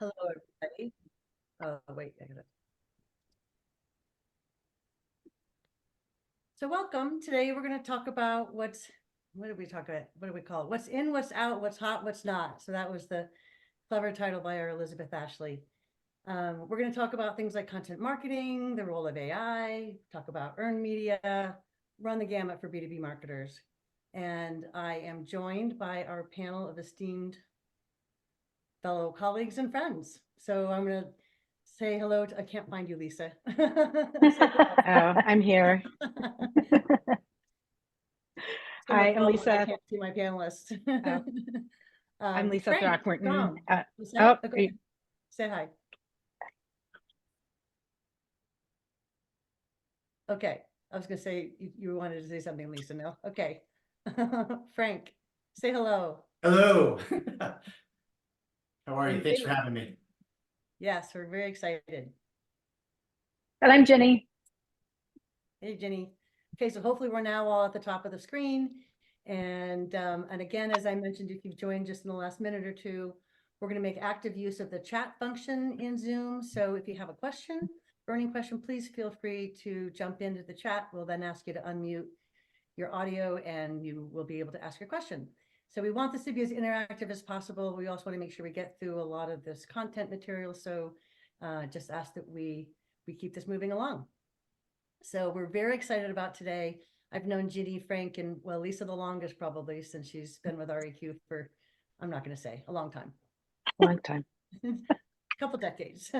Hello, everybody. Oh, wait, I gotta. So welcome. Today we're going to talk about what did we talk about? What do we call it? What's in, what's out, what's hot, what's not. So that was the clever title by our Elizabeth Ashley. We're going to talk about things like content marketing, the role of AI, talk about earned media, run the gamut for B2B marketers. And I am joined by our panel of esteemed fellow colleagues and friends. So I'm going to say hello to, I can't find you, Lisa. Oh, I'm here. Hi, I'm Lisa. I can't see my panelists. Oh, I'm Lisa Frank, Throckmorton. okay. Say hi. Okay, I was gonna say you wanted to say something, Lisa. No, okay. Frank, say hello. Hello. How are you? Thanks for having me. Yes, we're very excited. And I'm Gini. Hey, Ginny. Okay, so hopefully we're now all at the top of the screen. And again, as I mentioned, if you've joined just in the last minute or two, we're going to make active use of the chat function in Zoom. So if you have a question, burning question, please feel free to jump into the chat. We'll then ask you to unmute your audio and you will be able to ask your question. So we want this to be as interactive as possible. We also want to make sure we get through a lot of this content material. So just ask that we keep this moving along. So we're very excited about today. I've known Gini, Frank, and well, Lisa the longest probably since she's been with REQ for, I'm not going to say, a long time. Long time. A couple decades.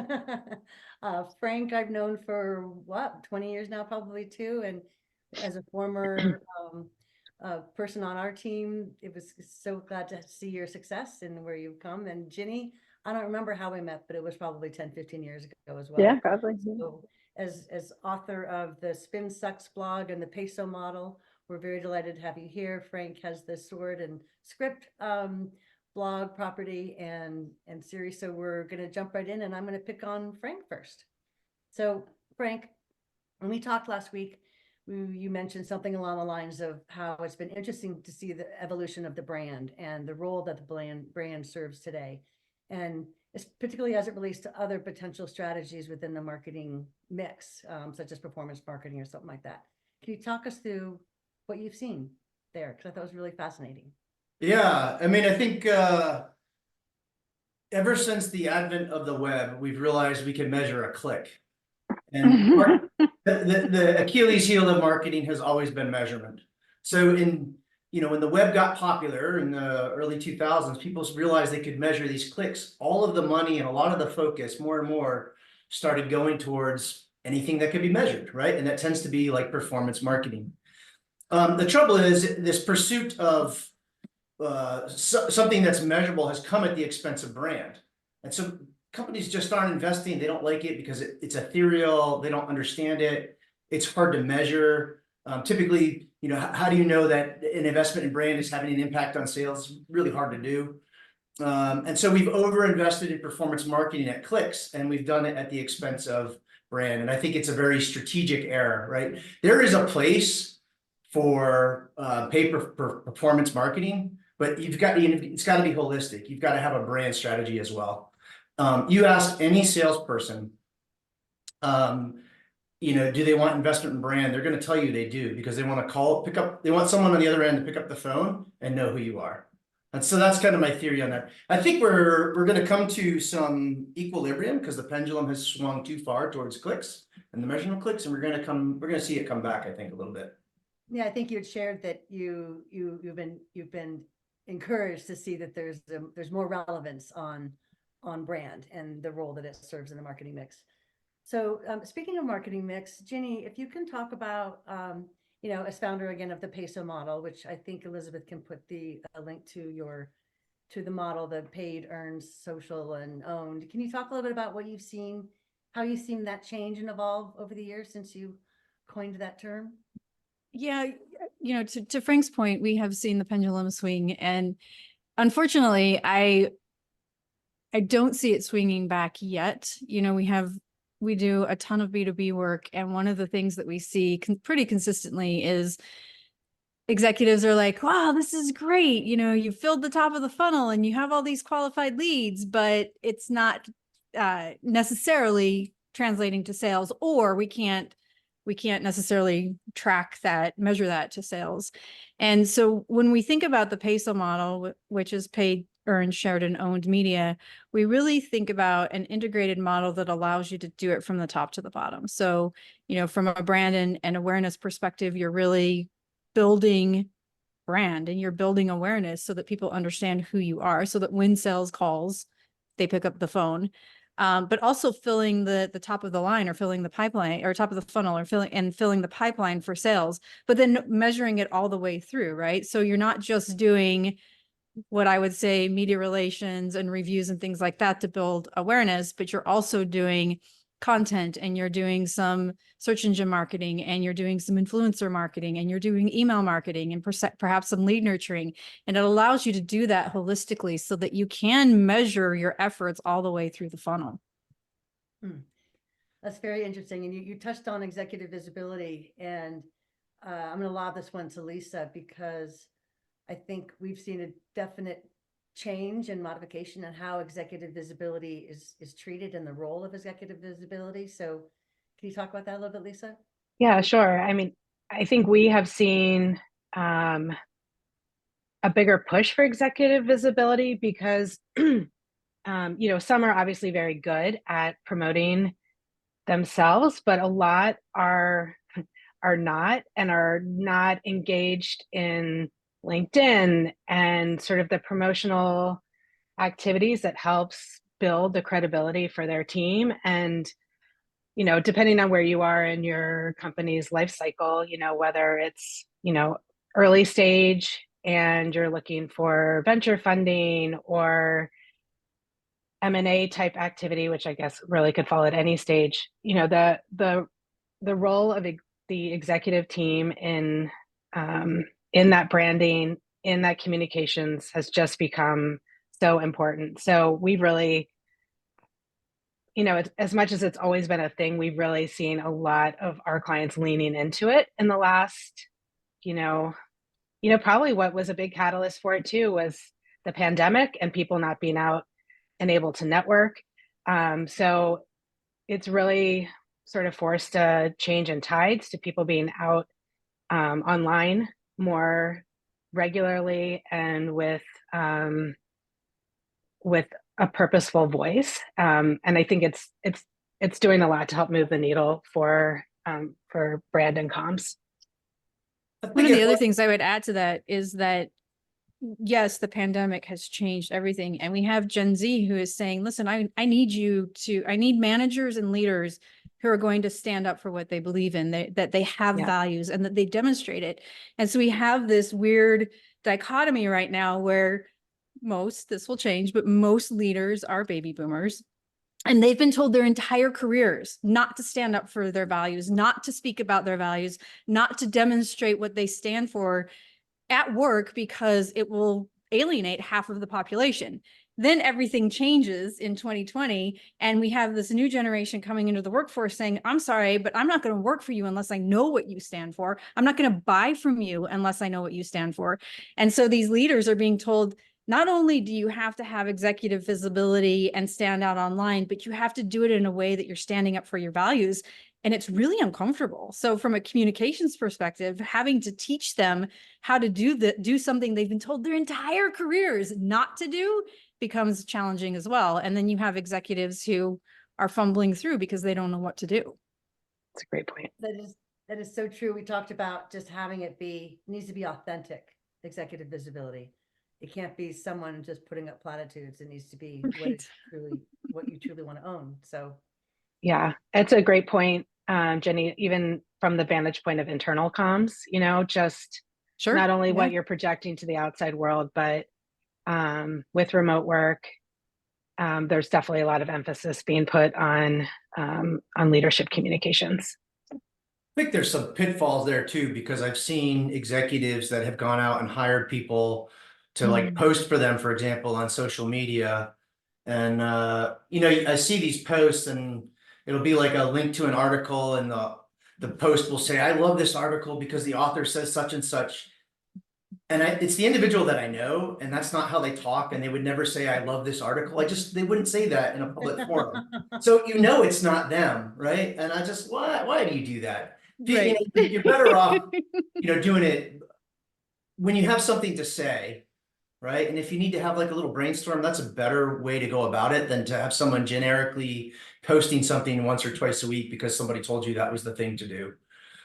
Frank, I've known for what, 20 years now, probably too. And as a former person on our team, it was so glad to see your success and where you've come. And Gini, I don't remember how we met, but it was probably 10, 15 years ago as well. Yeah, probably. So, as author of the Spin Sucks blog and the Peso model, we're very delighted to have you here. Frank has the Sword and Script blog property and series. So we're going to jump right in and I'm going to pick on Frank first. So Frank, when we talked last week, you mentioned something along the lines of how it's been interesting to see the evolution of the brand and the role that the brand serves today. And it's particularly as it relates to other potential strategies within the marketing mix, such as performance marketing or something like that. Can you talk us through what you've seen there? Because I thought it was really fascinating. Yeah, I mean, I think ever since the advent of the web, we've realized we can measure a click. And the Achilles heel of marketing has always been measurement. So when the web got popular in the early 2000s, people realized they could measure these clicks. All of the money and a lot of the focus more and more started going towards anything that could be measured, right? And that tends to be like performance marketing. The trouble is this pursuit of something that's measurable has come at the expense of brand. And so companies just aren't investing. They don't like it because it's ethereal. They don't understand it. It's hard to measure. Typically, how do you know that an investment in brand is having an impact on sales? It's really hard to do. And so we've overinvested in performance marketing at clicks, and we've done it at the expense of brand. And I think it's a very strategic error, right? There is a place for performance marketing, but it's got to be holistic. You've got to have a brand strategy as well. You ask any salesperson, do they want investment in brand? They're going to tell you they do because they want to they want someone on the other end to pick up the phone and know who you are. And so that's kind of my theory on that. I think we're going to come to some equilibrium because the pendulum has swung too far towards clicks and the measurement of clicks, and we're going to see it come back, I think, a little bit. Yeah, I think you had shared that you've been encouraged to see that there's more relevance on brand and the role that it serves in the marketing mix. So speaking of marketing mix, Gini, if you can talk about, as founder again of the Peso model, which I think Elizabeth can put a link to the model, the paid, earned, social, and owned. Can you talk a little bit about what you've seen, how you've seen that change and evolve over the years since you coined that term? Yeah, to Frank's point, we have seen the pendulum swing, and unfortunately, I don't see it swinging back yet. We do a ton of B2B work, and one of the things that we see pretty consistently is executives are like, wow, this is great. You know, you filled the top of the funnel and you have all these qualified leads, but it's not necessarily translating to sales, or we can't necessarily track that, measure that to sales. And so when we think about the PESO model, which is paid, earned, shared, and owned media, we really think about an integrated model that allows you to do it from the top to the bottom. So, you know, from a brand and awareness perspective, you're really building brand and you're building awareness so that people understand who you are, so that when sales calls, they pick up the phone. But also filling the top of the line, or filling the pipeline, or top of the funnel, or filling the pipeline for sales, but then measuring it all the way through, right? So you're not just doing what I would say media relations and reviews and things like that to build awareness, but you're also doing content, and you're doing some search engine marketing, and you're doing some influencer marketing, and you're doing email marketing, and perhaps some lead nurturing. And it allows you to do that holistically so that you can measure your efforts all the way through the funnel. That's very interesting. And you touched on executive visibility, and I'm going to lob this one to Lisa, because I think we've seen a definite change and modification in how executive visibility is treated, and the role of executive visibility. So can you talk about that a little bit, Lisa? Yeah, sure. I mean, I think we have seen a bigger push for executive visibility because, you know, some are obviously very good at promoting themselves, but a lot are not, and are not engaged in LinkedIn and sort of the promotional activities that helps build the credibility for their team. And, you know, depending on where you are in your company's life cycle, you know, whether it's, you know, early stage and you're looking for venture funding, or M&A type activity, which I guess really could fall at any stage, you know, the role of the executive team in that branding, in that communications, has just become so important. So we've really, you know, as much as it's always been a thing, we've really seen a lot of our clients leaning into it in the last, you know, probably what was a big catalyst for it too was the pandemic and people not being out and able to network. So it's really sort of forced a change in tides to people being out online more regularly, and with a purposeful voice. And I think it's doing a lot to help move the needle for brand and comms. One of the other things I would add to that is that, yes, the pandemic has changed everything. And we have Gen Z who is saying, listen, I need managers and leaders who are going to stand up for what they believe in, that they have values and that they demonstrate it. And so we have this weird dichotomy right now where this will change, but most leaders are baby boomers. And they've been told their entire careers not to stand up for their values, not to speak about their values, not to demonstrate what they stand for at work, because it will alienate half of the population. Then everything changes in 2020, and we have this new generation coming into the workforce saying, I'm sorry, but I'm not going to work for you unless I know what you stand for. I'm not going to buy from you unless I know what you stand for. And so these leaders are being told, not only do you have to have executive visibility and stand out online, but you have to do it in a way that you're standing up for your values. And it's really uncomfortable. So from a communications perspective, having to teach them how to do something they've been told their entire careers not to do becomes challenging as well. And then you have executives who are fumbling through because they don't know what to do. That's a great point. That is so true. We talked about just having it needs to be authentic executive visibility. It can't be someone just putting up platitudes. It needs to be what you truly want to own. So yeah, it's a great point, Jenny, even from the vantage point of internal comms, you know, just not only what you're projecting to the outside world, but with remote work, there's definitely a lot of emphasis being put on leadership communications. I think there's some pitfalls there too, because I've seen executives that have gone out and hired people to like post for them, for example, on social media. And, you know, I see these posts and it'll be like a link to an article, and the post will say, I love this article because the author says such and such. And it's the individual that I know, and that's not how they talk, and they would never say, I love this article. They wouldn't say that in a public forum. So you know it's not them, right? And I just, why do you do that? Right. You're better off, doing it when you have something to say, right? And if you need to have like a little brainstorm, that's a better way to go about it than to have someone generically posting something once or twice a week because somebody told you that was the thing to do.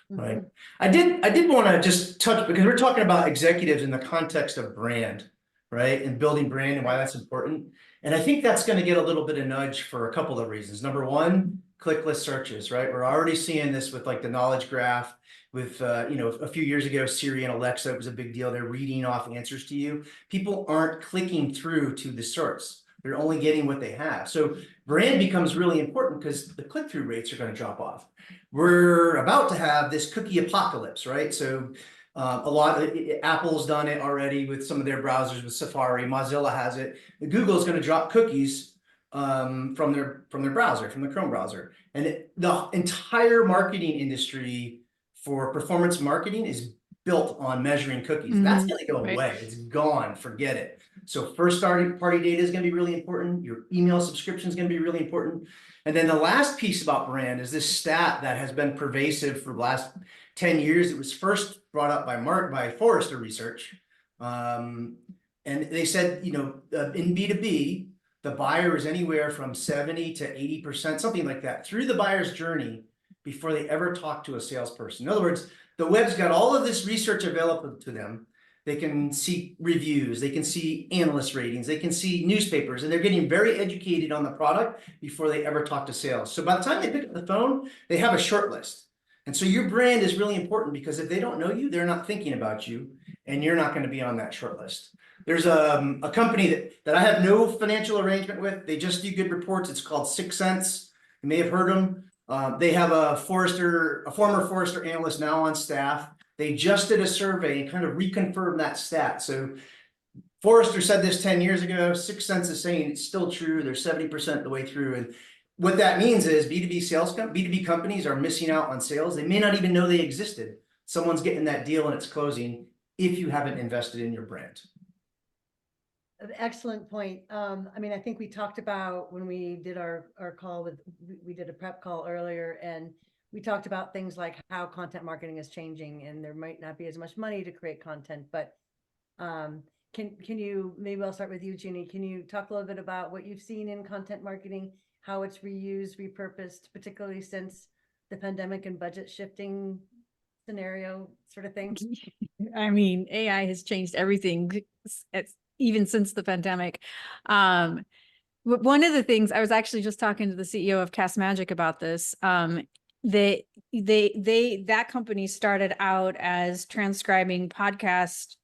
Right. I did want to just touch, because we're talking about executives in the context of brand, right? And building brand and why that's important. And I think that's going to get a little bit of nudge for a couple of reasons. Number one, click list searches, right? We're already seeing this with like the knowledge graph with, a few years ago, Siri and Alexa, it was a big deal. They're reading off answers to you. People aren't clicking through to the source. They're only getting what they have. So brand becomes really important because the click-through rates are going to drop off. We're about to have this cookie apocalypse, right? So Apple's done it already with some of their browsers with Safari. Mozilla has it. Google's going to drop cookies from their browser, from the Chrome browser. And the entire marketing industry for performance marketing is built on measuring cookies. That's going to go away. It's gone. Forget it. So first party data is going to be really important. Your email subscription is going to be really important. And then the last piece about brand is this stat that has been pervasive for the last 10 years. It was first brought up by Forrester Research. And they said, in B2B, the buyer is anywhere from 70 to 80%, something like that, through the buyer's journey before they ever talk to a salesperson. In other words, the web's got all of this research available to them. They can see reviews, they can see analyst ratings, they can see newspapers, and they're getting very educated on the product before they ever talk to sales. So by the time they pick up the phone, they have a short list. And so your brand is really important because if they don't know you, they're not thinking about you, and you're not going to be on that short list. There's a company that I have no financial arrangement with. They just do good reports. It's called 6 Sense. You may have heard them. They have a former Forrester analyst now on staff. They just did a survey and kind of reconfirmed that stat. So Forrester said this 10 years ago, 6 Sense is saying it's still true. They're 70% the way through. And what that means is B2B companies are missing out on sales. They may not even know they existed. Someone's getting that deal and it's closing if you haven't invested in your brand. Excellent point. I think we talked about when we did our call we did a prep call earlier, and we talked about things like how content marketing is changing, and there might not be as much money to create content, but can you, maybe I'll start with you, Gini. Can you talk a little bit about what you've seen in content marketing, how it's reused, repurposed, particularly since the pandemic and budget shifting scenario sort of thing? AI has changed everything. Even since the pandemic. One of the things, I was actually just talking to the CEO of Cast Magic about this. That company started out as transcribing podcast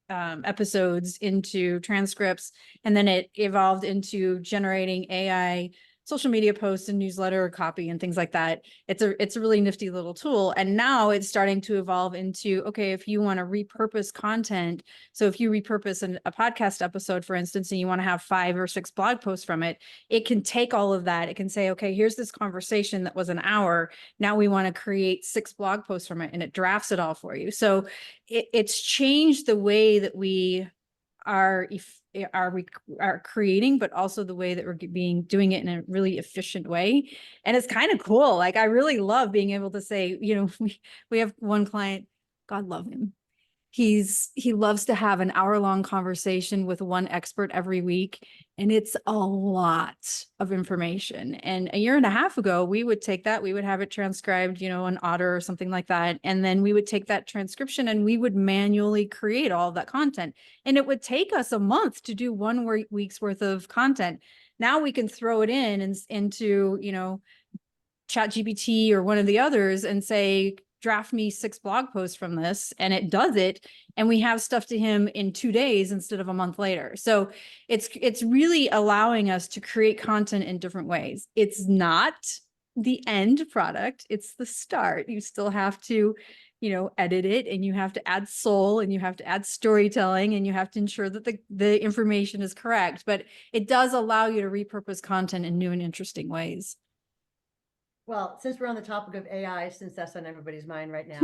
episodes into transcripts, and then it evolved into generating AI social media posts and newsletter copy and things like that. It's a really nifty little tool. And now it's starting to evolve into, okay, if you want to repurpose content, so if you repurpose a podcast episode, for instance, and you want to have 5 or 6 blog posts from it, it can take all of that. It can say, okay, here's this conversation that was an hour. Now we want to create 6 blog posts from it, and it drafts it all for you. So it's changed the way that we are creating, but also the way that we're doing it in a really efficient way. And it's kind of cool. Like, I really love being able to say, we have one client, God love him. He loves to have an hour-long conversation with one expert every week, and it's a lot of information. And a year and a half ago, we would take that, we would have it transcribed, an Otter or something like that, and then we would take that transcription and we would manually create all of that content. And it would take us a month to do 1 week's worth of content. Now we can throw it into ChatGPT or one of the others and say, draft me 6 blog posts from this, and it does it. And we have stuff to him in 2 days instead of a month later. So it's really allowing us to create content in different ways. It's not the end product. It's the start. You still have to, edit it, and you have to add soul, and you have to add storytelling, and you have to ensure that the information is correct. But it does allow you to repurpose content in new and interesting ways. Well, since we're on the topic of AI, since that's on everybody's mind right now,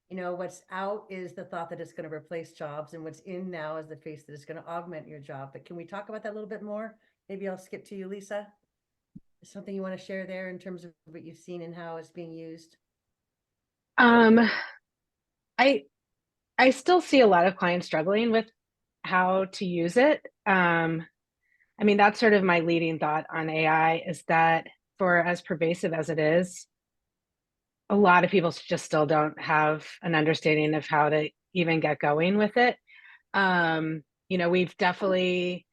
You know, what's out is the thought that it's going to replace jobs, and what's in now is the face that it's going to augment your job. But can we talk about that a little bit more? Maybe I'll skip to you, Lisa. Something you want to share there in terms of what you've seen and how it's being used? I still see a lot of clients struggling with how to use it. I mean, that's sort of my leading thought on AI, is that for as pervasive as it is, a lot of people just still don't have an understanding of how to even get going with it. You know, we've definitely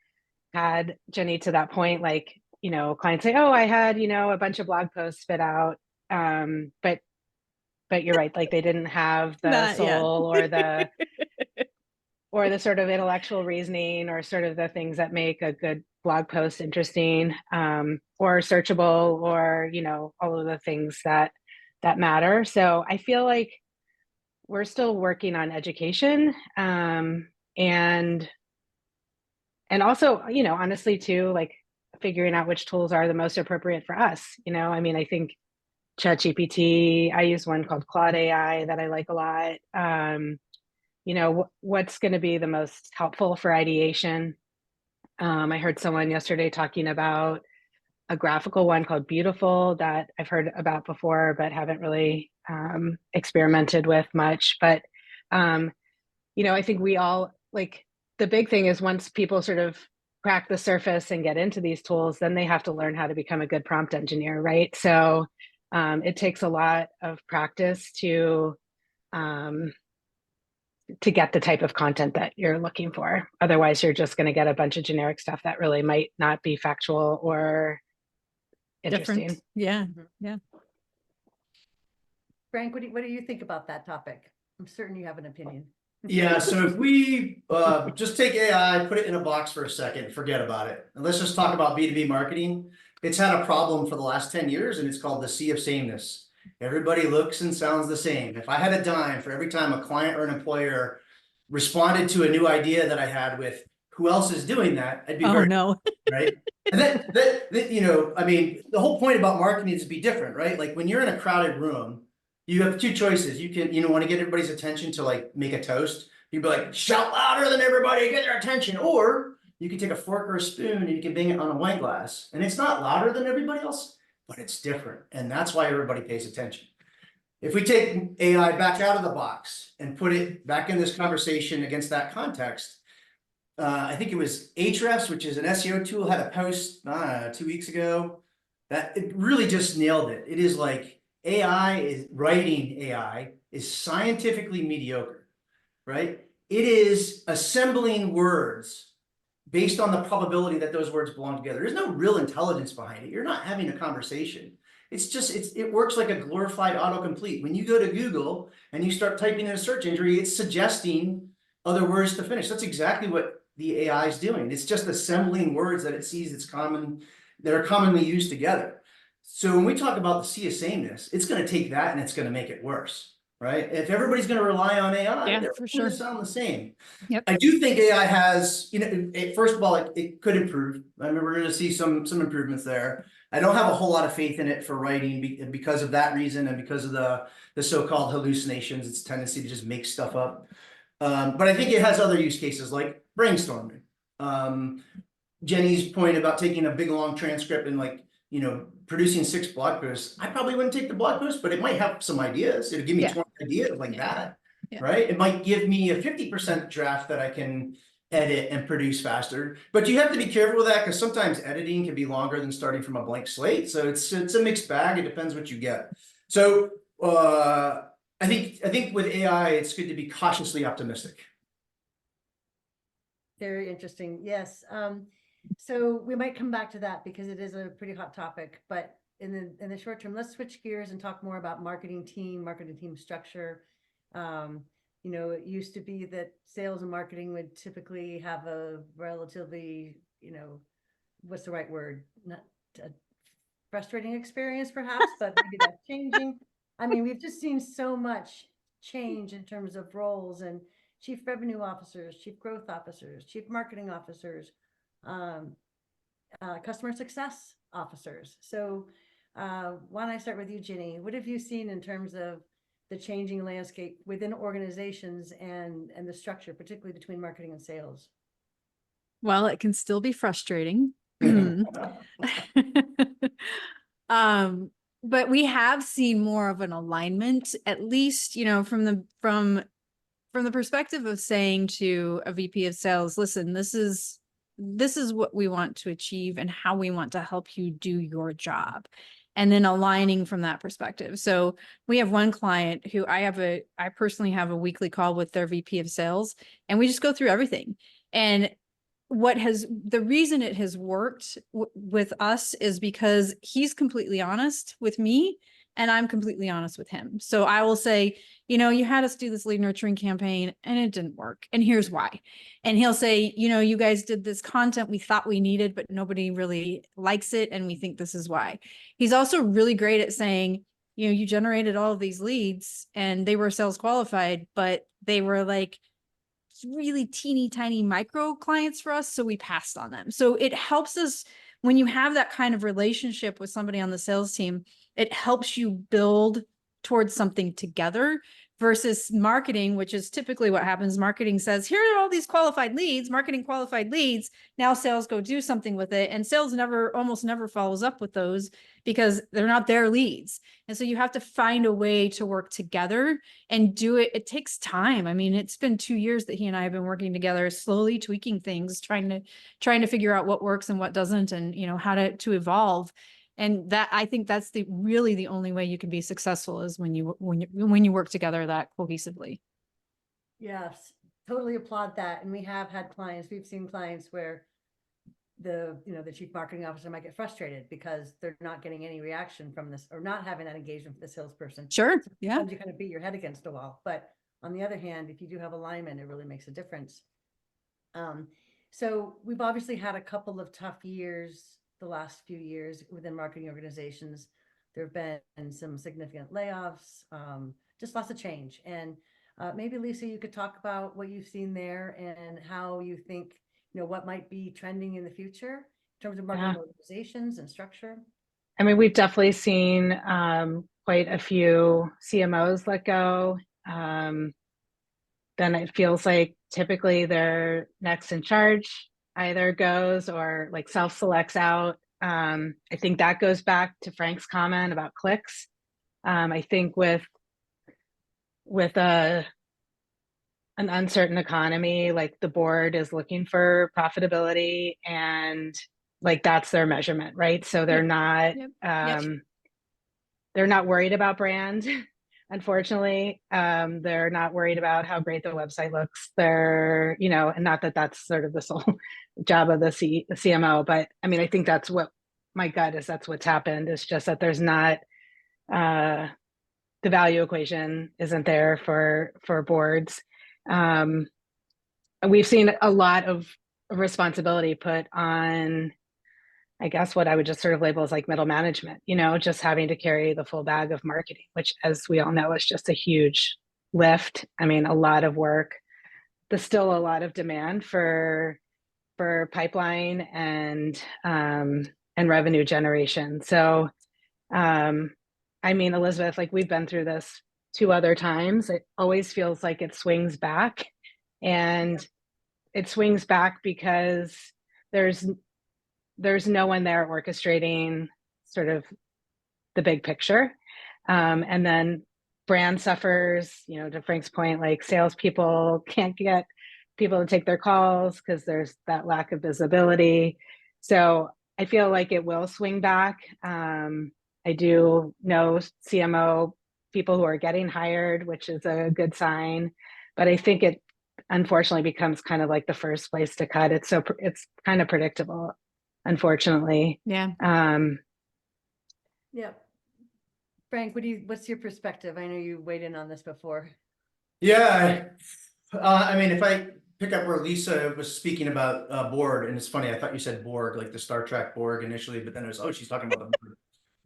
had, Jenny, to that point, like, you know, clients say, oh, I had, you know, a bunch of blog posts spit out. But you're right, like they didn't have the Not yet. soul or the sort of intellectual reasoning or sort of the things that make a good blog post interesting, or searchable, or, you know, all of the things that matter. So I feel like we're still working on education, and also, you know, honestly too, like figuring out which tools are the most appropriate for us. You know, I mean, I think ChatGPT, I use one called Claude AI that I like a lot. You know, what's going to be the most helpful for ideation? I heard someone yesterday talking about a graphical one called Beautiful that I've heard about before, but haven't really experimented with much. But, you know, I think we all, like, the big thing is once people sort of crack the surface and get into these tools, then they have to learn how to become a good prompt engineer, right? So it takes a lot of practice to get the type of content that you're looking for. Otherwise, you're just going to get a bunch of generic stuff that really might not be factual or interesting. Different. Yeah. Mhm. Yeah. Frank, what do you think about that topic? I'm certain you have an opinion. Yeah, so if we just take AI, put it in a box for a second, forget about it. And let's just talk about B2B marketing. It's had a problem for the last 10 years, and it's called the sea of sameness. Everybody looks and sounds the same. If I had a dime for every time a client or an employer responded to a new idea that I had with who else is doing that, I'd be Oh very, no. right? And that, you know, I mean, the whole point about marketing is to be different, right? Like when you're in a crowded room, you have two choices. You can, you know, want to get everybody's attention to like make a toast. You'd be like, shout louder than everybody, get their attention. Or you can take a fork or a spoon and you can bang it on a wine glass. And it's not louder than everybody else, but it's different. And that's why everybody pays attention. If we take AI back out of the box and put it back in this conversation against that context, I think it was Ahrefs, which is an SEO tool, had a post 2 weeks ago that it really just nailed it. It is like writing AI is scientifically mediocre, right? It is assembling words based on the probability that those words belong together. There's no real intelligence behind it. You're not having a conversation. It's just, it works like a glorified autocomplete. When you go to Google and you start typing in a search entry, it's suggesting other words to finish. That's exactly what the AI is doing. It's just assembling words that it sees that are commonly used together. So when we talk about the sea of sameness, it's going to take that and it's going to make it worse, right? If everybody's going to rely on AI, Yeah, they're for going to sure. sound the same. Yep. I do think AI has, you know, first of all, it could improve. I mean, we're going to see some improvements there. I don't have a whole lot of faith in it for writing because of that reason and because of the so-called hallucinations, its tendency to just make stuff up. But I think it has other use cases like brainstorming. Jenny's point about taking a big long transcript and like, you know, producing 6 blog posts. I probably wouldn't take the blog post, but it might have some ideas. It'll give me 20 ideas like that, right? It might give me a 50% draft that I can edit and produce faster. But you have to be careful with that because sometimes editing can be longer than starting from a blank slate. So it's a mixed bag. It depends what you get. So I think with AI, it's good to be cautiously optimistic. Very interesting. Yes. So we might come back to that because it is a pretty hot topic, but in the short term, let's switch gears and talk more about marketing team structure. You know, it used to be that sales and marketing would typically have a relatively, you know, what's the right word? Not a frustrating experience perhaps, but maybe that's changing. I mean, we've just seen so much change in terms of roles and chief revenue officers, chief growth officers, chief marketing officers, customer success officers. So why don't I start with you, Ginny? What have you seen in terms of the changing landscape within organizations and the structure, particularly between marketing and sales? Well, it can still be frustrating. But we have seen more of an alignment, at least, from the perspective of saying to a VP of sales, listen, this is what we want to achieve and how we want to help you do your job. And then aligning from that perspective. So we have one client who I personally have a weekly call with their VP of sales, and we just go through everything. And the reason it has worked with us is because he's completely honest with me and I'm completely honest with him. So I will say, you had us do this lead nurturing campaign and it didn't work. And here's why. And he'll say, you guys did this content we thought we needed, but nobody really likes it. And we think this is why. He's also really great at saying, you generated all of these leads and they were sales qualified, but they were like really teeny tiny micro clients for us. So we passed on them. So it helps us when you have that kind of relationship with somebody on the sales team, it helps you build towards something together versus marketing, which is typically what happens. Marketing says, here are all these qualified leads, marketing qualified leads. Now sales go do something with it. And sales almost never follows up with those because they're not their leads. And so you have to find a way to work together and do it. It takes time. I mean, it's been 2 years that he and I have been working together, slowly tweaking things, trying to figure out what works and what doesn't, and how to evolve. And that, I think that's really the only way you can be successful is when you work together that cohesively. Yes, totally applaud that. And we have had clients, we've seen clients where the chief marketing officer might get frustrated because they're not getting any reaction from this or not having that engagement with the salesperson. Sure. Yeah. Sometimes you kind of beat your head against a wall. But on the other hand, if you do have alignment, it really makes a difference. So we've obviously had a couple of tough years the last few years within marketing organizations. There have been some significant layoffs, just lots of change. And maybe Lisa, you could talk about what you've seen there and how you think, what might be trending in the future in terms of marketing organizations and structure. I mean, we've definitely seen quite a few CMOs let go. Then it feels like typically their next in charge either goes or like self-selects out. I think that goes back to Frank's comment about clicks. I think with an uncertain economy, like the board is looking for profitability and like that's their measurement, right? So they're not they're not worried about brand. Unfortunately, they're not worried about how great the website looks. They're, and not that that's sort of the sole job of the CMO, but I mean, I think that's what my gut is. That's what's happened. It's just that there's not, the value equation isn't there for boards. We've seen a lot of responsibility put on, I guess what I would just sort of label as like middle management, just having to carry the full bag of marketing, which as we all know is just a huge lift. I mean, a lot of work. There's still a lot of demand for pipeline and revenue generation. So, I mean, Elizabeth, like we've been through this 2 other times. It always feels like it swings back, and it swings back because there's no one there orchestrating sort of the big picture. And then brand suffers, to Frank's point, like salespeople can't get people to take their calls because there's that lack of visibility. So I feel like it will swing back. I do know CMO people who are getting hired, which is a good sign, but I think it unfortunately becomes kind of like the first place to cut. It's kind of predictable, unfortunately. Yeah. Yeah. Frank, what's your perspective? I know you weighed in on this before. Yeah, I mean, if I pick up where Lisa was speaking about board, and it's funny, I thought you said Borg, like the Star Trek Borg initially, but then it was, she's talking about the board.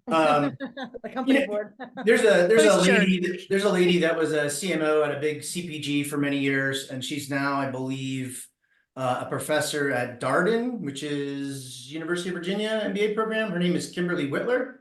The company board. There's a Sure. lady that was a CMO at a big CPG for many years, and she's now, I believe, a professor at Darden, which is University of Virginia MBA program. Her name is Kimberly Whitler.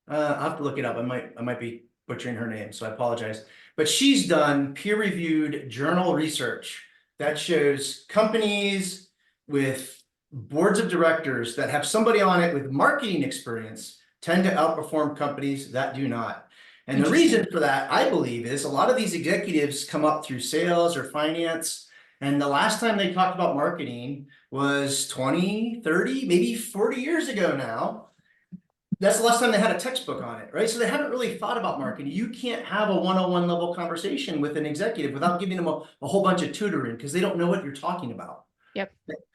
I'll have to look it up. I might be butchering her name, so I apologize. But she's done peer-reviewed journal research that shows companies with boards of directors that have somebody on it with marketing experience tend to outperform companies that do not. And the reason for that, I believe, is a lot of these executives come up through sales or finance, and the last time they talked about marketing was 20, 30, maybe 40 years ago now. That's the last time they had a textbook on it, right? So they haven't really thought about marketing. You can't have a one-on-one level conversation with an executive without giving them a whole bunch of tutoring because they don't know what you're talking about. Yep.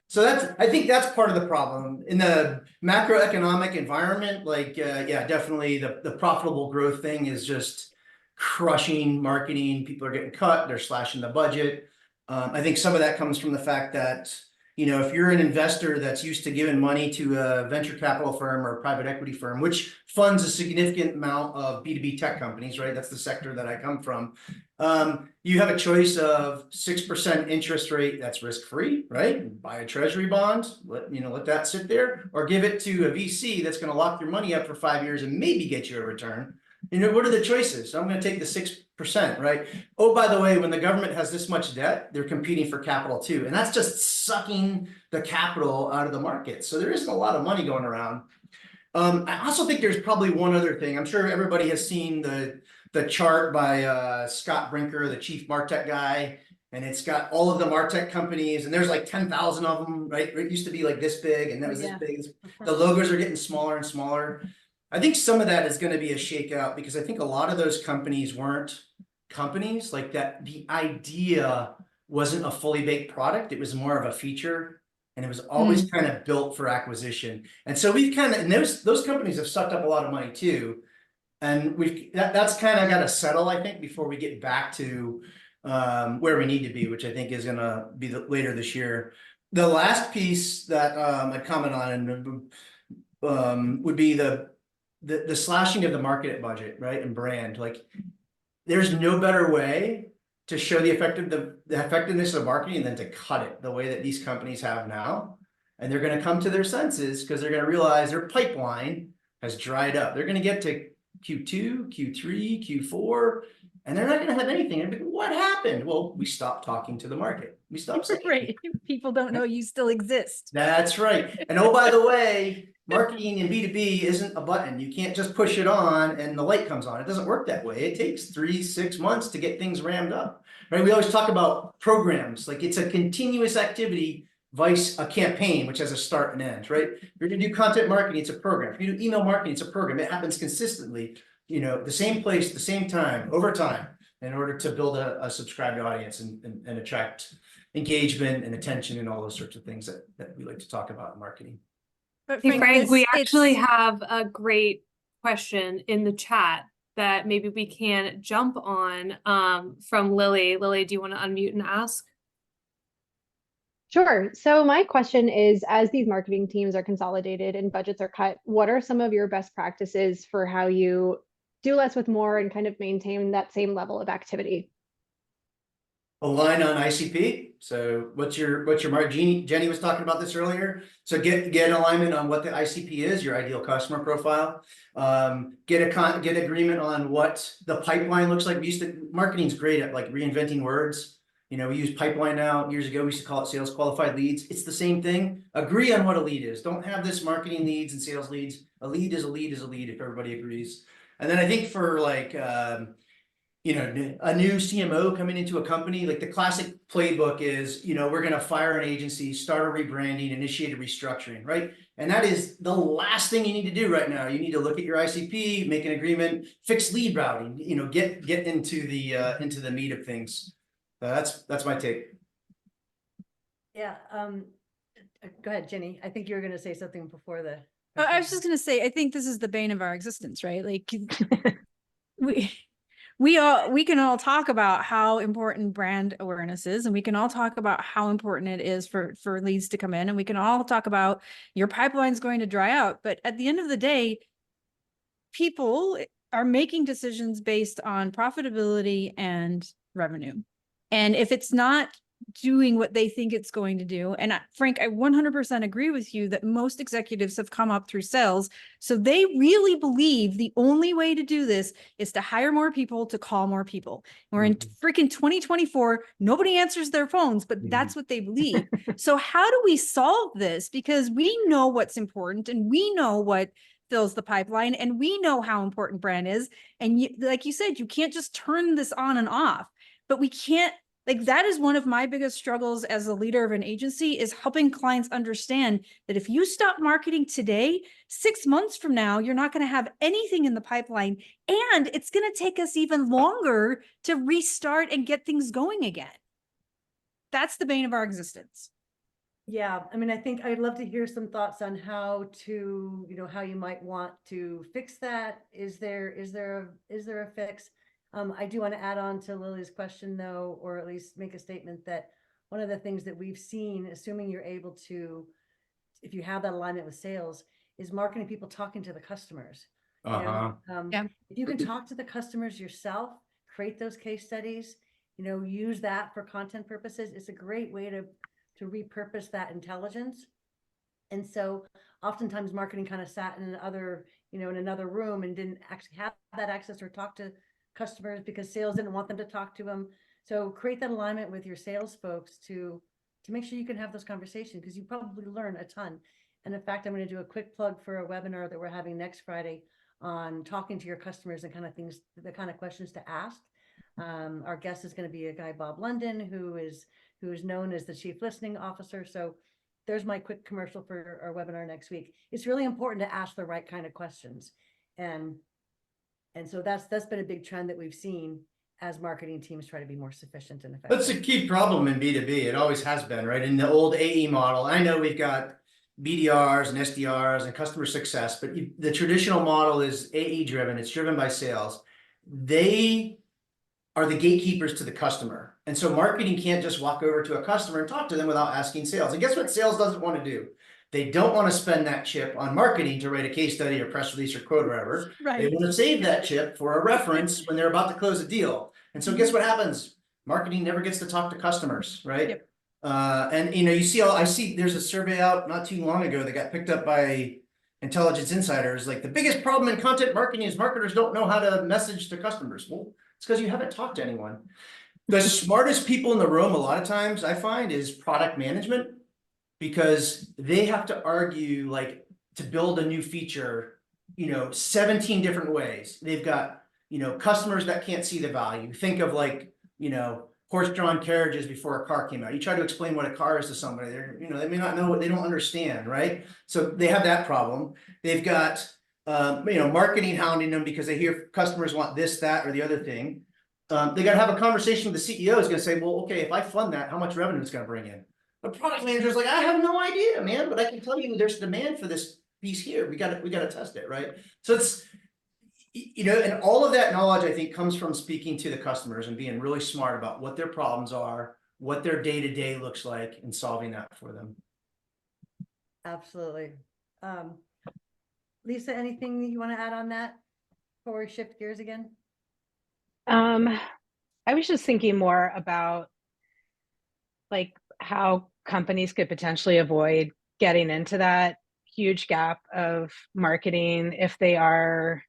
So I think that's part of the problem in the macroeconomic environment. Like, yeah, definitely the profitable growth thing is just crushing marketing. People are getting cut. They're slashing the budget. I think some of that comes from the fact that, if you're an investor that's used to giving money to a venture capital firm or a private equity firm, which funds a significant amount of B2B tech companies, right? That's the sector that I come from. You have a choice of 6% interest rate that's risk-free, right? Buy a treasury bond, let that sit there, or give it to a VC that's going to lock your money up for 5 years and maybe get you a return. What are the choices? I'm going to take the 6%, right? Oh, by the way, when the government has this much debt, they're competing for capital too. And that's just sucking the capital out of the market. So there isn't a lot of money going around. I also think there's probably one other thing. I'm sure everybody has seen the chart by Scott Brinker, the chief MarTech guy. And it's got all of the MarTech companies, and there's like 10,000 of them, right? It used to be like this big, and then it was this big. The logos are getting smaller and smaller. I think some of that is going to be a shakeout because I think a lot of those companies weren't companies like that. The idea wasn't a fully baked product. It was more of a feature, and it was always kind of built for acquisition. And so we've kind of, and those companies have sucked up a lot of money too. And that's kind of got to settle, I think, before we get back to where we need to be, which I think is going to be later this year. The last piece that I'd comment on would be the slashing of the market budget, right, and brand. Like, there's no better way to show the effectiveness of marketing than to cut it the way that these companies have now. And they're going to come to their senses because they're going to realize their pipeline has dried up. They're going to get to Q2, Q3, Q4, and they're not going to have anything. And what happened? Well, we stopped talking to the market. We stopped saying, Right. People don't know you still exist. That's right. And oh, by the way, marketing in B2B isn't a button. You can't just push it on and the light comes on. It doesn't work that way. It takes 3-6 months to get things ramped up, right? We always talk about programs. Like, it's a continuous activity vice a campaign, which has a start and end, right? If you're going to do content marketing, it's a program. If you do email marketing, it's a program. It happens consistently, the same place, the same time, over time, in order to build a subscribed audience and attract engagement and attention and all those sorts of things that we like to talk about in marketing. But Hey, Frank, we actually it's- have a great question in the chat that maybe we can jump on from Lily. Lily, do you want to unmute and ask? Sure. So my question is, as these marketing teams are consolidated and budgets are cut, what are some of your best practices for how you do less with more and kind of maintain that same level of activity? Align on ICP. So what's your mark? Jenny was talking about this earlier. So get alignment on what the ICP is, your ideal customer profile. Get agreement on what the pipeline looks like. Marketing's great at like reinventing words. We use pipeline now. Years ago, we used to call it sales qualified leads. It's the same thing. Agree on what a lead is. Don't have this marketing leads and sales leads. A lead is a lead is a lead if everybody agrees. And then I think for like, a new CMO coming into a company, like the classic playbook is, we're going to fire an agency, start a rebranding, initiate a restructuring, right? And that is the last thing you need to do right now. You need to look at your ICP, make an agreement, fix lead routing, get into the meat of things. That's my take. Yeah. Go ahead, Jenny. I think you were going to say something before the. I was just going to say, I think this is the bane of our existence, right? Like we can all talk about how important brand awareness is, and we can all talk about how important it is for leads to come in, and we can all talk about your pipeline's going to dry out. But at the end of the day, people are making decisions based on profitability and revenue. And if it's not doing what they think it's going to do. And Frank, I 100% agree with you that most executives have come up through sales. So they really believe the only way to do this is to hire more people, to call more people. And we're in freaking 2024. Nobody answers their phones, but that's what they believe. So how do we solve this? Because we know what's important and we know what fills the pipeline and we know how important brand is. And you, like you said, you can't just turn this on and off, but we can't. Like that is one of my biggest struggles as a leader of an agency is helping clients understand that if you stop marketing today, 6 months from now, you're not going to have anything in the pipeline. And it's going to take us even longer to restart and get things going again. That's the bane of our existence. Yeah, I mean, I think I'd love to hear some thoughts on how to, how you might want to fix that. Is there a fix? I do want to add on to Lily's question though, or at least make a statement that one of the things that we've seen, assuming you're able to, if you have that alignment with sales, is marketing people talking to the customers. Uh-huh. If you can talk to the customers yourself, create those case studies, use that for content purposes. It's a great way to repurpose that intelligence. And so oftentimes marketing kind of sat in another, in another room and didn't actually have that access or talk to customers because sales didn't want them to talk to them. So create that alignment with your sales folks to make sure you can have those conversations because you probably learn a ton. And in fact, I'm going to do a quick plug for a webinar that we're having next Friday on talking to your customers and kind of things, the kind of questions to ask. Our guest is going to be a guy, Bob London, who is known as the Chief Listening Officer. So there's my quick commercial for our webinar next week. It's really important to ask the right kind of questions. And so that's been a big trend that we've seen as marketing teams try to be more sufficient and effective. That's a key problem in B2B. It always has been, right? In the old AE model, I know we've got BDRs and SDRs and customer success, but the traditional model is AE driven. It's driven by sales. They are the gatekeepers to the customer. And so marketing can't just walk over to a customer and talk to them without asking sales. And guess what sales doesn't want to do? They don't want to spend that chip on marketing to write a case study or press release or quote or whatever. Right. They want to save that chip for a reference when they're about to close a deal. And so guess what happens? Marketing never gets to talk to customers, right? Yep. And I see there's a survey out not too long ago that got picked up by Intelligence Insiders. Like the biggest problem in content marketing is marketers don't know how to message to customers. Well, it's because you haven't talked to anyone. The smartest people in the room, a lot of times I find, is product management, because they have to argue like to build a new feature, 17 different ways. They've got, customers that can't see the value. Think of like, horse-drawn carriages before a car came out. You try to explain what a car is to somebody, they may not know what they don't understand, right? So they have that problem. They've got, marketing hounding them because they hear customers want this, that, or the other thing. They got to have a conversation with the CEO who's going to say, well, okay, if I fund that, how much revenue it's going to bring in? The product manager's like, I have no idea, man, but I can tell you there's demand for this piece here. We got to test it, right? So it's, and all of that knowledge, I think, comes from speaking to the customers and being really smart about what their problems are, what their day-to-day looks like, and solving that for them. Absolutely. Lisa, anything that you want to add on that before we shift gears again? I was just thinking more about like how companies could potentially avoid getting into that huge gap of marketing if they are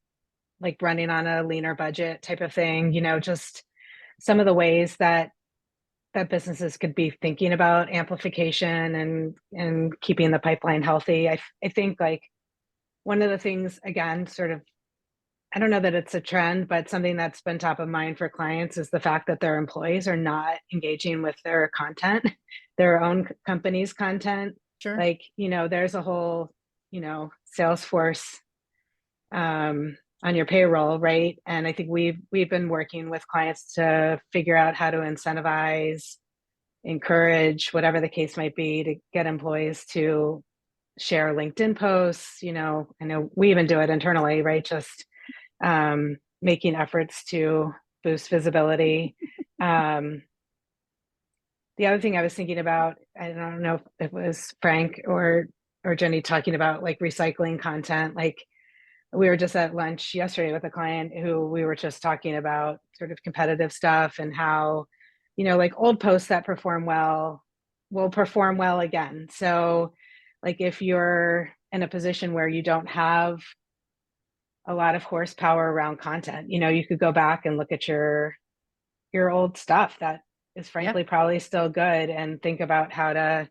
like running on a leaner budget type of thing, just some of the ways that businesses could be thinking about amplification and keeping the pipeline healthy. I think like one of the things, again, sort of, I don't know that it's a trend, but something that's been top of mind for clients is the fact that their employees are not engaging with their content, their own company's content. Sure. Like, there's a whole, Salesforce on your payroll, right? And I think we've been working with clients to figure out how to incentivize, encourage, whatever the case might be, to get employees to share LinkedIn posts. I know we even do it internally, right? Just making efforts to boost visibility. The other thing I was thinking about, I don't know if it was Frank or Jenny talking about like recycling content. Like we were just at lunch yesterday with a client who we were just talking about sort of competitive stuff and how you know, like old posts that perform well will perform well again. So like if you're in a position where you don't have a lot of horsepower around content, you know, you could go back and look at your old stuff that is frankly probably still good and think about how to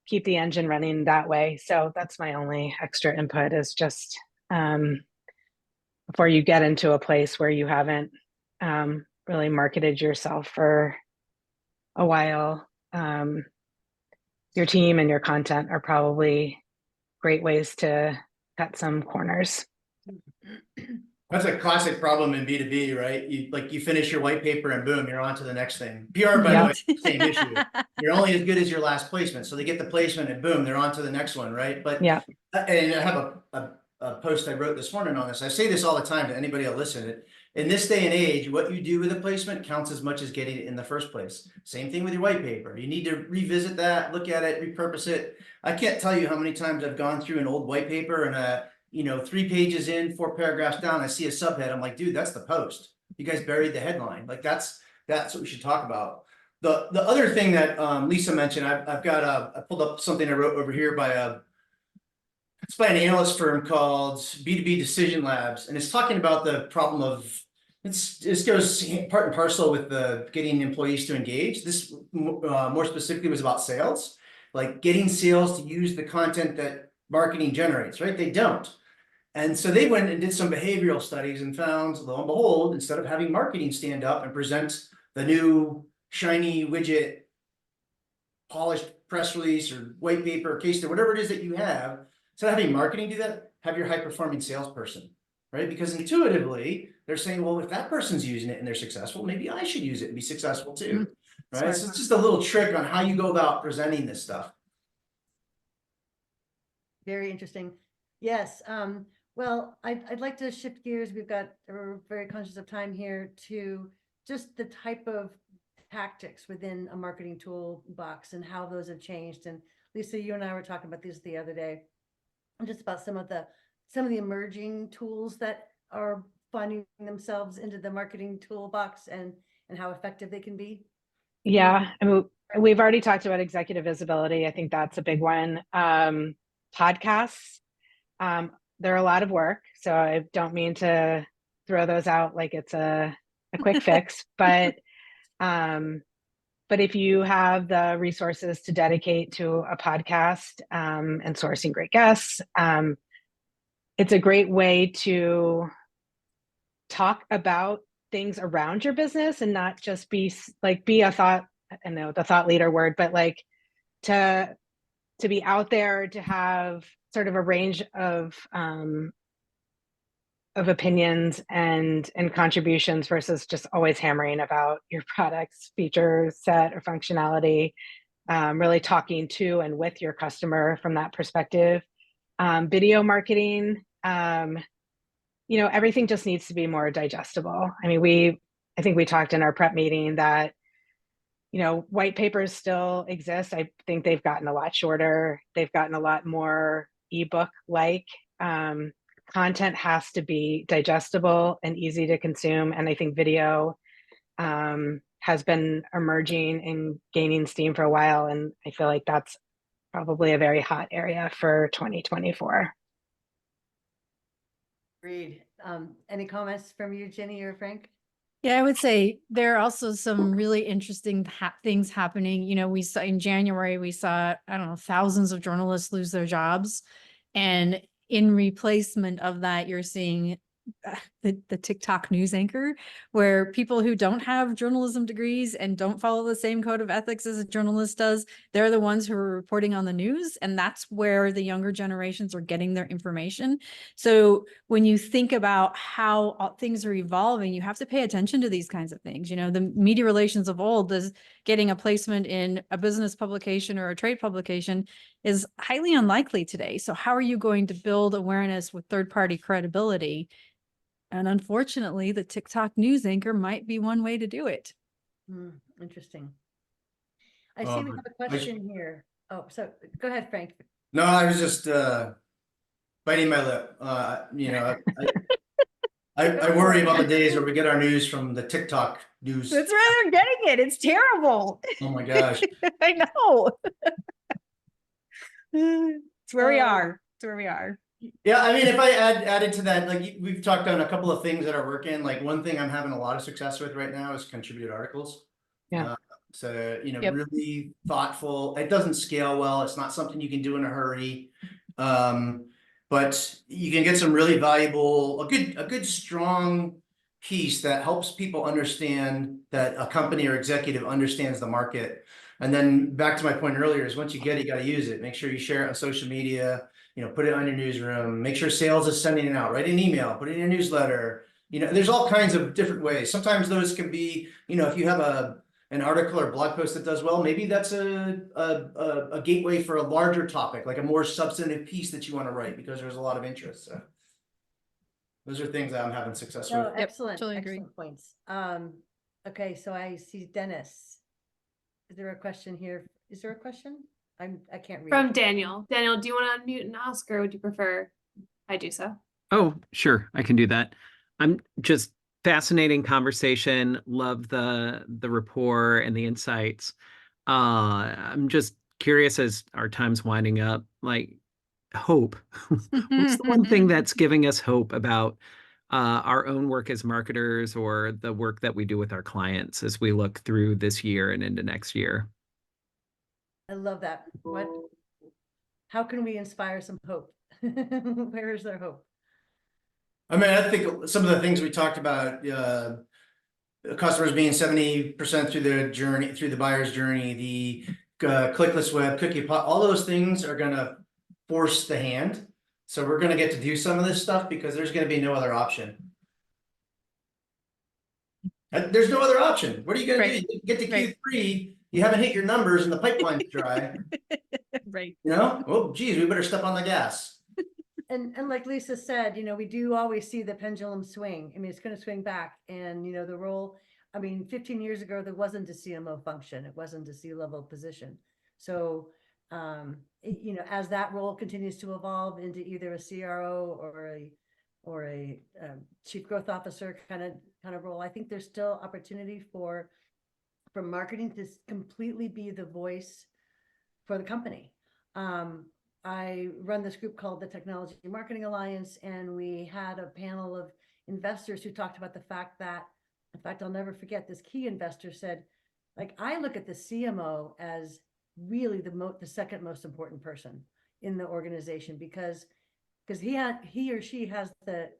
keep the engine running that way. So that's my only extra input, is just before you get into a place where you haven't really marketed yourself for a while, your team and your content are probably great ways to cut some corners. That's a classic problem in B2B, right? You finish your white paper and boom, you're on to the next thing. PR, by the way, same issue. You're only as good as your last placement. So they get the placement and boom, they're on to the next one, right? But yeah, and I have a post I wrote this morning on this. I say this all the time to anybody that'll listen to it. In this day and age, what you do with a placement counts as much as getting it in the first place. Same thing with your white paper. You need to revisit that, look at it, repurpose it. I can't tell you how many times I've gone through an old white paper and you know, 3 pages in, 4 paragraphs down, I see a subhead. I'm like, dude, that's the post. You guys buried the headline. Like that's what we should talk about. The other thing that Lisa mentioned, I've got I pulled up something I wrote over here it's by an analyst firm called B2B Decision Labs, and it's talking about the problem of this goes part and parcel with the getting employees to engage. This more specifically was about sales, like getting sales to use the content that marketing generates, right? They don't. And so they went and did some behavioral studies and found, lo and behold, instead of having marketing stand up and present the new shiny widget, polished press release or white paper or case, or whatever it is that you have, instead of having marketing do that, have your high performing salesperson, right? Because intuitively they're saying, well, if that person's using it and they're successful, maybe I should use it and be successful too, right? So it's just a little trick on how you go about presenting this stuff. Very interesting. Yes. Well, I'd like to shift gears. We're very conscious of time here, to just the type of tactics within a marketing toolbox and how those have changed. And Lisa, you and I were talking about this the other day, just about some of the emerging tools that are finding themselves into the marketing toolbox and how effective they can be. Yeah, I mean, we've already talked about executive visibility. I think that's a big one. Podcasts, they're a lot of work, so I don't mean to throw those out like it's a quick fix, but if you have the resources to dedicate to a podcast and sourcing great guests, it's a great way to talk about things around your business and not just be a thought, I know the thought leader word, but like to be out there, to have sort of a range of opinions and contributions versus just always hammering about your product's feature set or functionality, really talking to and with your customer from that perspective. Video marketing, you know, everything just needs to be more digestible. I mean, I think we talked in our prep meeting that, you know, white papers still exist. I think they've gotten a lot shorter. They've gotten a lot more ebook-like. Content has to be digestible and easy to consume. And I think video has been emerging and gaining steam for a while. And I feel like that's probably a very hot area for 2024. Agreed. Any comments from you, Ginny or Frank? Yeah, I would say there are also some really interesting things happening. You know, we saw in January, I don't know, thousands of journalists lose their jobs. And in replacement of that, you're seeing the TikTok news anchor, where people who don't have journalism degrees and don't follow the same code of ethics as a journalist does, they're the ones who are reporting on the news. And that's where the younger generations are getting their information. So when you think about how things are evolving, you have to pay attention to these kinds of things. You know, the media relations of old is getting a placement in a business publication or a trade publication is highly unlikely today. So how are you going to build awareness with third-party credibility? And unfortunately, the TikTok news anchor might be one way to do it. Interesting. I see we have a question here. Oh, so go ahead, Frank. No, I was just biting my lip. You know, I worry about the days where we get our news from the TikTok news. That's where they're getting it. It's terrible. Oh my gosh. I know. It's where we Um, are. It's where we are. Yeah, I mean, if I added to that, like we've talked on a couple of things that are working, like one thing I'm having a lot of success with right now is contributed articles. Yeah. So, Yep. really thoughtful. It doesn't scale well. It's not something you can do in a hurry. But you can get some really valuable, a good strong piece that helps people understand that a company or executive understands the market. And then back to my point earlier is once you get it, you got to use it. Make sure you share it on social media, put it on your newsroom, make sure sales is sending it out, write an email, put it in your newsletter. There's all kinds of different ways. Sometimes those can be, if you have an article or blog post that does well, maybe that's a gateway for a larger topic, like a more substantive piece that you want to write because there's a lot of interest. So those are things that I'm having success No, with. excellent, totally agree. excellent points. Okay, so I see Dennis. Is there a question here? Is there a question? I can't read. From Daniel. Daniel, do you want to unmute and ask, or would you prefer I do so? Oh, sure, I can do that. I'm just fascinating conversation. Love the rapport and the insights. I'm just curious as our time's winding up, like hope. What's the one thing that's giving us hope about our own work as marketers or the work that we do with our clients as we look through this year and into next year? I love that. How can we inspire some hope? Where is there hope? I mean, I think some of the things we talked about, customers being 70% through the journey, through the buyer's journey, the clickless web, cookie pot, all those things are going to force the hand. So we're going to get to do some of this stuff because there's going to be no other option. There's no other option. What are you going to do? You get to Q3, you haven't hit your numbers and the pipeline's dry. Right. Oh, geez, we better step on the gas. And like Lisa said, we do always see the pendulum swing. I mean, it's going to swing back, and the role. I mean, 15 years ago there wasn't a CMO function. It wasn't a C-level position. So, as that role continues to evolve into either a CRO or a chief growth officer kind of role, I think there's still opportunity for marketing to completely be the voice for the company. I run this group called the Technology Marketing Alliance, and we had a panel of investors who talked about the fact that, in fact, I'll never forget, this key investor said, like, I look at the CMO as really the second most important person in the organization because he or she has the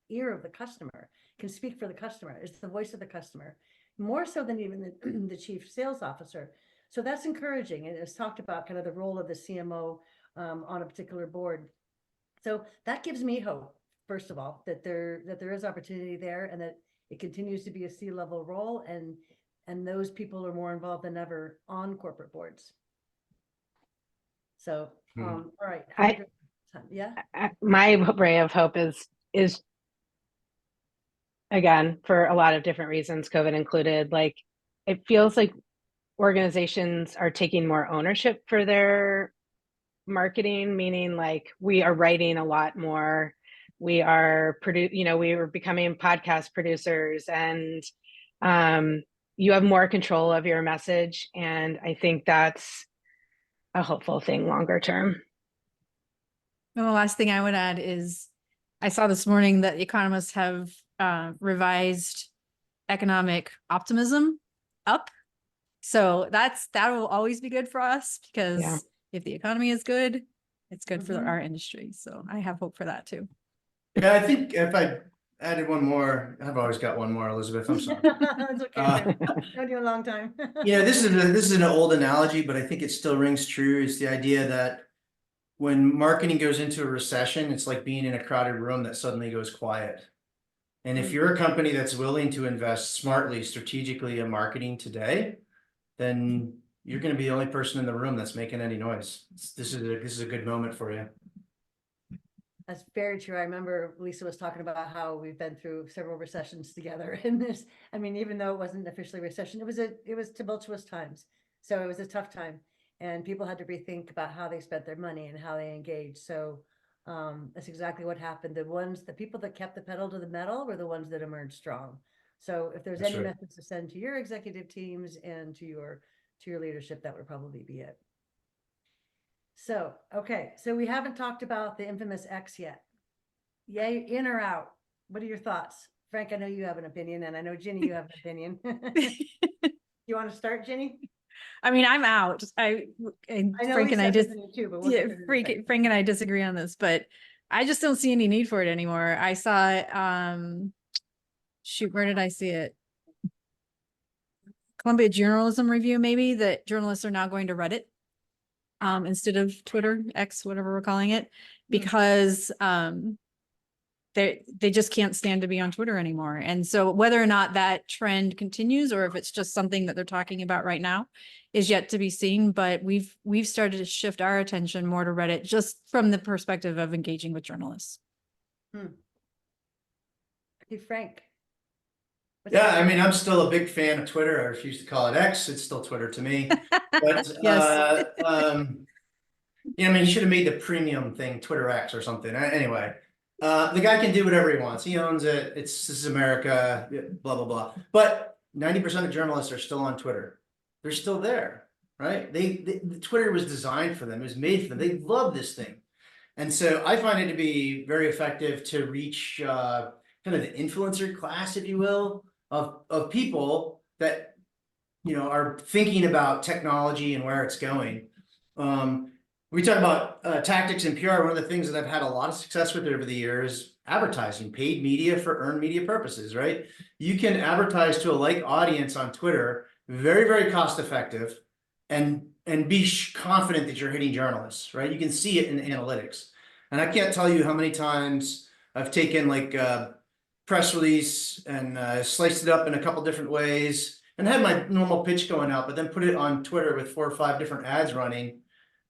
ear of the customer, can speak for the customer, is the voice of the customer, more so than even the chief sales officer. So that's encouraging. And it's talked about kind of the role of the CMO on a particular board. So that gives me hope, first of all, that there is opportunity there and that it continues to be a C-level role and those people are more involved than ever on corporate boards. So, all right. Yeah. My ray of hope is again, for a lot of different reasons, COVID included, like it feels like organizations are taking more ownership for their marketing, meaning like we are writing a lot more. We are we were becoming podcast producers, and you have more control of your message. And I think that's a hopeful thing longer term. And the last thing I would add is I saw this morning that economists have revised economic optimism up. So that will always be good for us because if the economy is good, it's good for our industry. So I have hope for that too. Yeah, I think if I added one more, I've always got one more, Elizabeth. I'm sorry. It's okay. Known you a long time. This is an old analogy, but I think it still rings true. It's the idea that when marketing goes into a recession, it's like being in a crowded room that suddenly goes quiet. And if you're a company that's willing to invest smartly, strategically in marketing today, then you're going to be the only person in the room that's making any noise. This is a good moment for you. That's very true. I remember Lisa was talking about how we've been through several recessions together in this. I mean, even though it wasn't officially a recession, it was tumultuous times. So it was a tough time and people had to rethink about how they spent their money and how they engaged. So That's exactly what happened. The people that kept the pedal to the metal were the ones that emerged strong. So if there's That's any right. methods to send to your executive teams and to your leadership, that would probably be it. So, okay, so we haven't talked about the infamous X yet. Yay, in or out? What are your thoughts? Frank, I know you have an opinion, and I know Ginny, you have an opinion. You want to start, Ginny? I mean, I'm out. And I know Frank and Lisa I has just, an opinion too, but we'll yeah, get her to say. Frank and I disagree on this, but I just don't see any need for it anymore. I saw, shoot, where did I see it? Columbia Journalism Review, maybe, that journalists are now going to Reddit instead of Twitter, X, whatever we're calling it, because they just can't stand to be on Twitter anymore. And so whether or not that trend continues or if it's just something that they're talking about right now is yet to be seen. But we've started to shift our attention more to Reddit just from the perspective of engaging with journalists. Hey, Frank. What's Yeah, your- I mean, I'm still a big fan of Twitter. I refuse to call it X. It's still Twitter to me. But Yes. you know, I mean, he should have made the premium thing Twitter X or something. Anyway, the guy can do whatever he wants. He owns it. This is America, blah, blah, blah. But 90% of journalists are still on Twitter. They're still there, right? The Twitter was designed for them. It was made for them. They love this thing. And so I find it to be very effective to reach kind of the influencer class, if you will, of people that, you know, are thinking about technology and where it's going. We talk about tactics and PR. One of the things that I've had a lot of success with over the years, advertising, paid media for earned media purposes, right? You can advertise to a like audience on Twitter, very, very cost effective, and be confident that you're hitting journalists, right? You can see it in the analytics. And I can't tell you how many times I've taken like press release and sliced it up in a couple different ways and had my normal pitch going out, but then put it on Twitter with 4 or 5 different ads running.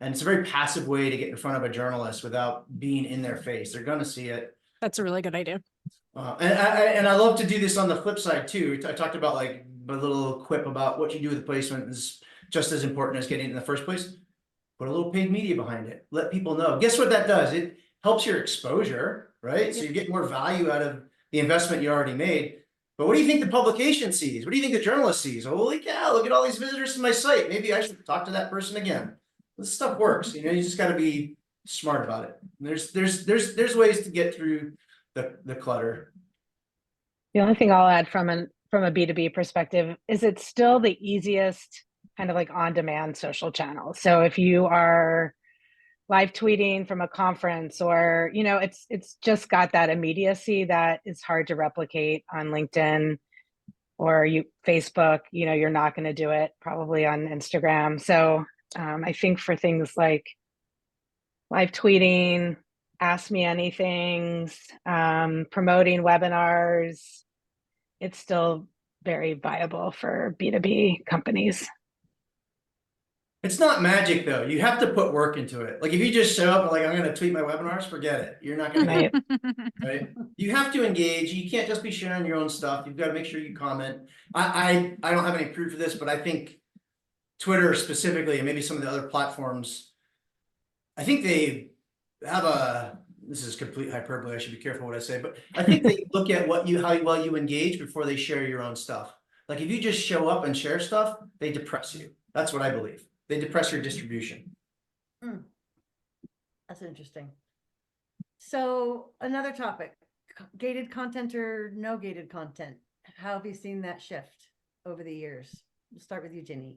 And it's a very passive way to get in front of a journalist without being in their face. They're going to see it. That's a really good idea. And I love to do this on the flip side too. I talked about like a little quip about what you do with the placement is just as important as getting it in the first place. Put a little paid media behind it. Let people know. Guess what that does? It helps your exposure, right? So you get more value out of the investment you already made. But what do you think the publication sees? What do you think the journalist sees? Holy cow, look at all these visitors to my site. Maybe I should talk to that person again. This stuff works. You know, you just got to be smart about it. There's ways to get through the clutter. The only thing I'll add from a B2B perspective is it's still the easiest kind of like on-demand social channel. So if you are live tweeting from a conference or, you know, it's just got that immediacy that is hard to replicate on LinkedIn or Facebook, you know, you're not going to do it probably on Instagram. So I think for things like live tweeting, ask me anything, promoting webinars, it's still very viable for B2B companies. It's not magic though. You have to put work into it. Like if you just show up and like, I'm going to tweet my webinars, forget it. You're not going to get it, right? You have to engage. You can't just be sharing your own stuff. You've got to make sure you comment. I don't have any proof of this, but I think Twitter specifically, and maybe some of the other platforms, I think they have this is complete hyperbole. I should be careful what I say, but I think they look at how well you engage before they share your own stuff. Like if you just show up and share stuff, they depress you. That's what I believe. They depress your distribution. That's interesting. So another topic, gated content or no gated content. How have you seen that shift over the years? We'll start with you, Ginny.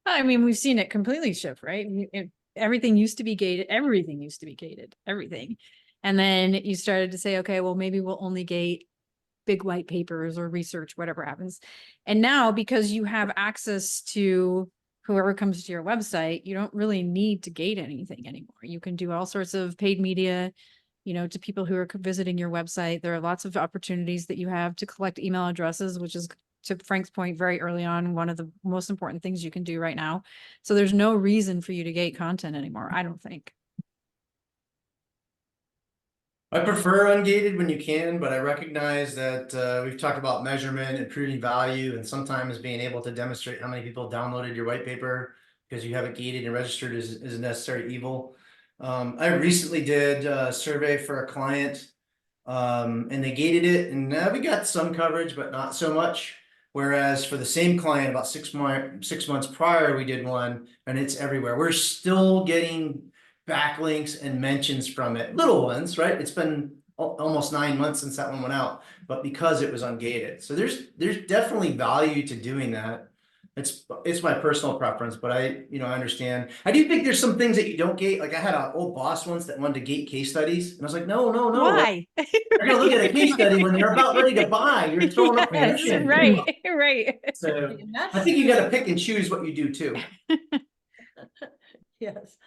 I mean, we've seen it completely shift, right? Everything used to be gated. Everything used to be gated. Everything. And then you started to say, okay, well, maybe we'll only gate big white papers or research, whatever happens. And now, because you have access to whoever comes to your website, you don't really need to gate anything anymore. You can do all sorts of paid media, you know, to people who are visiting your website. There are lots of opportunities that you have to collect email addresses, which is, to Frank's point, very early on, one of the most important things you can do right now. So there's no reason for you to gate content anymore, I don't think. I prefer ungated when you can, but I recognize that we've talked about measurement and proving value, and sometimes being able to demonstrate how many people downloaded your white paper because you have it gated and registered is a necessary evil. I recently did a survey for a client, and they gated it, and we got some coverage, but not so much. Whereas for the same client, about 6 months prior, we did one, and it's everywhere. We're still getting backlinks and mentions from it, little ones, right? It's been almost 9 months since that one went out, but because it was ungated. So there's definitely value to doing that. It's my personal preference, but I understand. I do think there's some things that you don't gate. Like I had an old boss once that wanted to gate case studies, and I was like, no. Why? They're gonna look at a case study when they're about ready to buy. You're throwing up Yes, permission. right, right. So And that's- I think you got to pick and choose what you do too. Yes.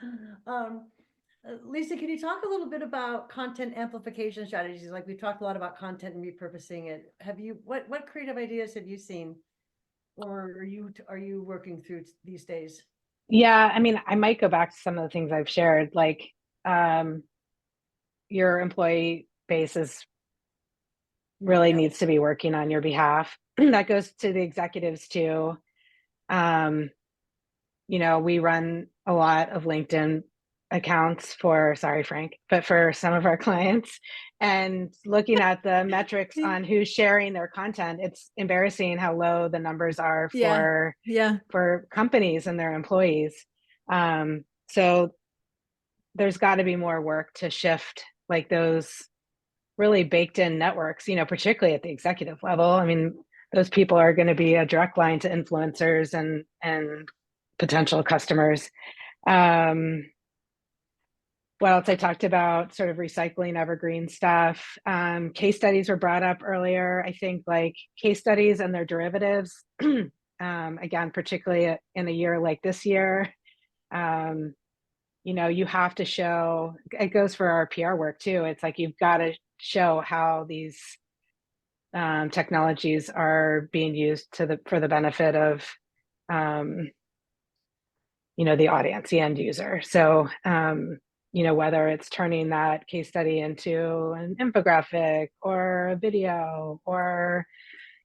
Lisa, can you talk a little bit about content amplification strategies? Like we've talked a lot about content and repurposing it. What creative ideas have you seen? Or are you working through these days? Yeah, I mean, I might go back to some of the things I've shared, like your employee base really needs to be working on your behalf. That goes to the executives too. We run a lot of LinkedIn accounts for some of our clients, and looking at the metrics on who's sharing their content, it's embarrassing how low the numbers are for companies and their employees. So there's got to be more work to shift like those really baked in networks, particularly at the executive level. I mean, those people are going to be a direct line to influencers and potential customers. What else? I talked about sort of recycling evergreen stuff. Case studies were brought up earlier. I think like case studies and their derivatives, again, particularly in a year like this year, you have to show, it goes for our PR work too. It's like, you've got to show how these technologies are being used for the benefit of, the audience, the end user. So, whether it's turning that case study into an infographic or a video or,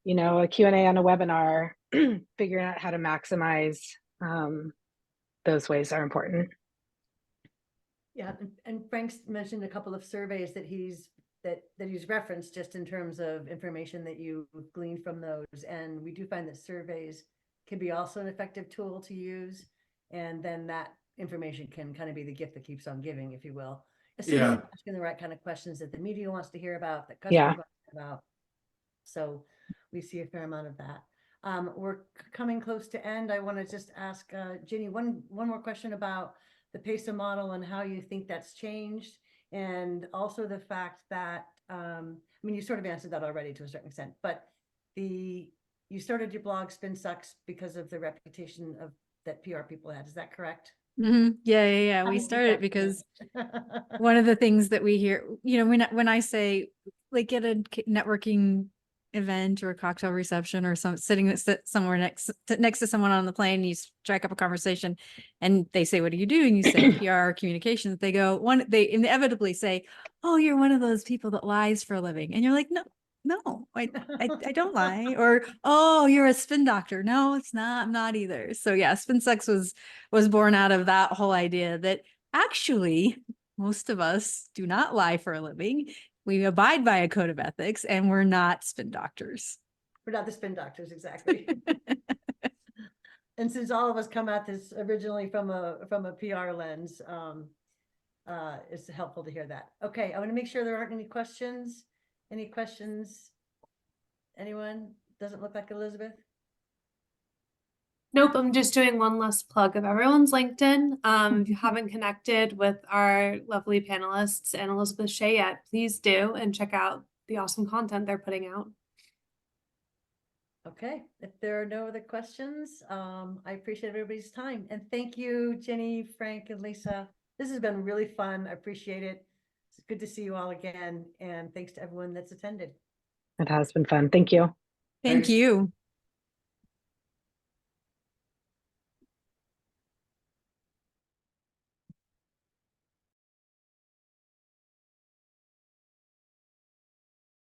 a Q&A on a webinar, figuring out how to maximize those ways are important. Yeah, and Frank's mentioned a couple of surveys that he's referenced just in terms of information that you gleaned from those. And we do find that surveys can be also an effective tool to use. And then that information can kind of be the gift that keeps on giving, if you will. Assuming asking the right kind of questions that the media wants to hear about, that customers want to hear about. So we see a fair amount of that. We're coming close to end. I want to just ask Gini one more question about the PESA model and how you think that's changed, and also the fact that you sort of answered that already to a certain extent, but you started your blog Spin Sucks because of the reputation that PR people had. Is that correct? Mm-hmm. Yeah. We started because one of the things that we hear, when I say like at a networking event or a cocktail reception or sitting somewhere next to someone on the plane, you strike up a conversation and they say, what do you do? And you say PR communications. They inevitably say, oh, you're one of those people that lies for a living. And you're like, no, I don't lie. Or, oh, you're a spin doctor. No, it's not. I'm not either. So yeah, Spin Sucks was born out of that whole idea that actually most of us do not lie for a living. We abide by a code of ethics, and we're not spin doctors. We're not the spin doctors, exactly. And since all of us come at this originally from a PR lens, it's helpful to hear that. Okay, I want to make sure there aren't any questions. Any questions? Anyone? Doesn't look like Elizabeth. Nope, I'm just doing one last plug of everyone's LinkedIn. If you haven't connected with our lovely panelists and Elizabeth Shea yet, please do, and check out the awesome content they're putting out. Okay, if there are no other questions, I appreciate everybody's time. And thank you, Gini, Frank, and Lisa. This has been really fun. I appreciate it. It's good to see you all again. And thanks to everyone that's attended. It has been fun. Thank you. Thank you.